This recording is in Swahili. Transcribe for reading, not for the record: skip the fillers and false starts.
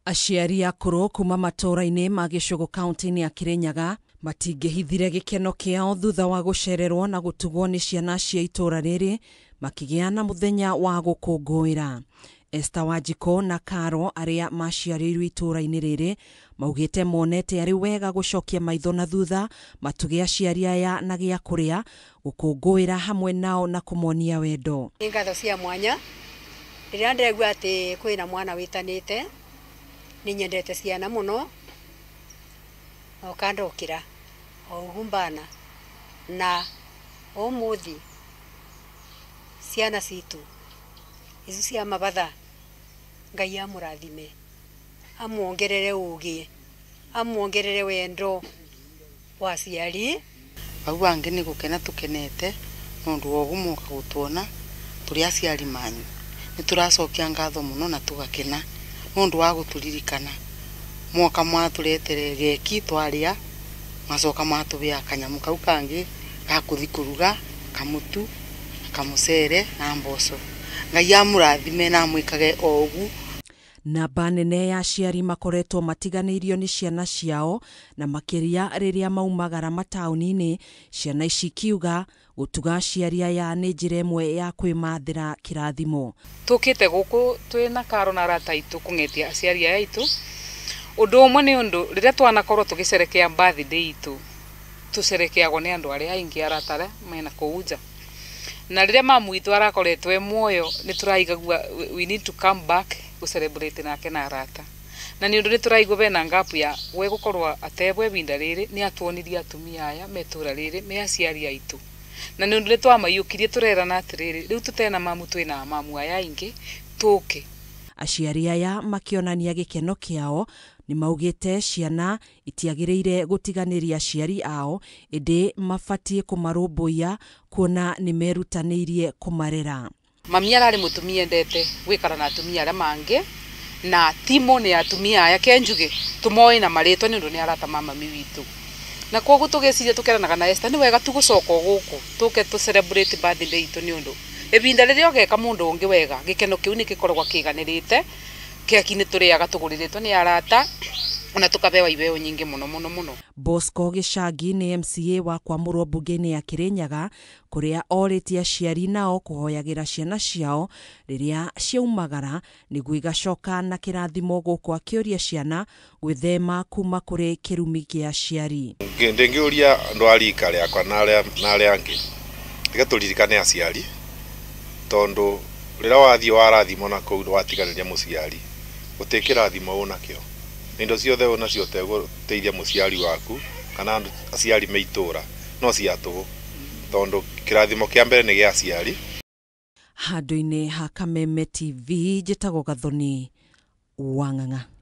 Aciari akũrũ kuma matũũra-inĩ ma Gĩcũgũ kaunti-inĩ ya Kirinyaga matingĩhithire gĩkeno kĩao thutha wa gũcererwo na gũtugwo nĩ ciana cia itũũra rĩrĩ makĩgĩa na mũthenya wa gũkũngũĩra. Esther Wanjikũ na Karo arĩa maciarĩirwo itũũra-inĩ rĩrĩ maugĩte monete arĩ wega gũcokia maitho na thutha matuge aciari aya na gĩa kũrĩa gũkũngũĩra hamwe nao na kũmonia wendo. Nĩ ngatho cia mwanya rĩrĩa ndĩraigua atĩ kwĩna mwana wĩtanĩte. Nĩ nyendete ciana mũno o kandokĩra o gumbana na ũmũthĩ ciana citũ icio cia mabatha Ngai amũrathime amuongerere ũgĩ amuongerere wendo wa aciari. Bau bange nĩ gũkena tũkenete nondũ wa gũmoka gũtuona tũrĩ aciari manyu nĩ tũracokia ngatho mũno na tũgakena nondũ wa gũtũririkana mwoka mwatũretere geki twarĩa macoka matũbea kanyamu kau kangi gakuthi kũruga kamutu kamucere na mboco. Ngai amũrathime na amwĩkage o ũgu. Namba nene ya aciari makoretwo matiganĩirio nĩ ciana ciao na makĩria rĩrĩa maumagara mataũni-inĩ, ciana ici kiuga gũtuga aciari aya nĩ njĩra ĩmwe ya kwĩmathĩra kĩrathimo. Tukĩte gũkũ twĩna Karo na arata aitũ kũng'etia aciari aya aitũ. Ũndũ ũmwe nĩ ũndũ rĩrĩa twanakorwo tũgĩcerekea birthday itũ tũcerekeagwo nĩ andũ arĩa aingĩ arata mena kũu nja. Na rĩrĩa mamu witũ arakoretwo e muoyo nĩ tũraigagua we need to come back to celebrate nake na arata. Na nĩ ũndũ nĩ tũraigua bena ngapu ya we gũkorwo atebwe binda rĩrĩ nĩ atuonirie atumia aya metũra rĩrĩ me aciari aitũ. Na nĩ ũndũ nĩ twamaiyũkirie tũrerana atĩrĩrĩ rĩu tũtena mamu twĩna mamu aya aingĩ tũke. Aciari aya makĩonania gĩkeno kĩao nĩ maugĩte ciana itiagĩrĩire gũtiganĩria aciari ao ĩndĩ mabatiĩ kũmarũmbũiya kuona nĩ merutanĩirie kũmarera. Mami ararĩ mũtumia endete gwĩkara na atumia arĩa mangĩ na timo nĩ atumia aya kenjuge tũmoĩ na marĩtwa nĩ ũndũ nĩ arata mami witũ. Na koguo tũgĩciria tũkeranaga na Esther nĩ wega tũgũcoka gũkũ tũke tũ celebrate birthday itũ nĩ ũndũ ebinda rĩrĩa ogeka mũndũ ũngĩ wega gĩkeno kĩu nĩ gĩkoragwo kĩganĩrĩte keki nĩ tũrĩaga tũgũrĩrĩtwo nĩ arata ona tukabewa ibeo nyingi muno. Bosco Gichangi nĩ MCA wa Kwamũrwo mbunge-inĩ ya Kirinyaga kũrĩa orĩtie aciari nao kũhoyagĩra ciana ciao rĩrĩa ciaumagara nĩguo igacoka na kĩrathimo gũkũ akĩũria ciana gwĩthema kuma kũrĩ kĩrumi kĩa aciari. Ndĩngĩũria andũ a rika rĩakwa na arĩa angĩ tiga tũririkane aciari tondũ rĩrĩa wathiĩ warathimo na kũu watiganĩria mũciari gũtĩkĩrathimo ũnakĩo. Indo ciothe onacio ũtegũteithia mũciari waku kana aciari meitũra no ciatũgũ tondũ kĩrathimo kĩa mbere nĩ gĩa aciari. Handũ-inĩ ha Kameme TV njĩtagwo Gathoni Wang'ang'a.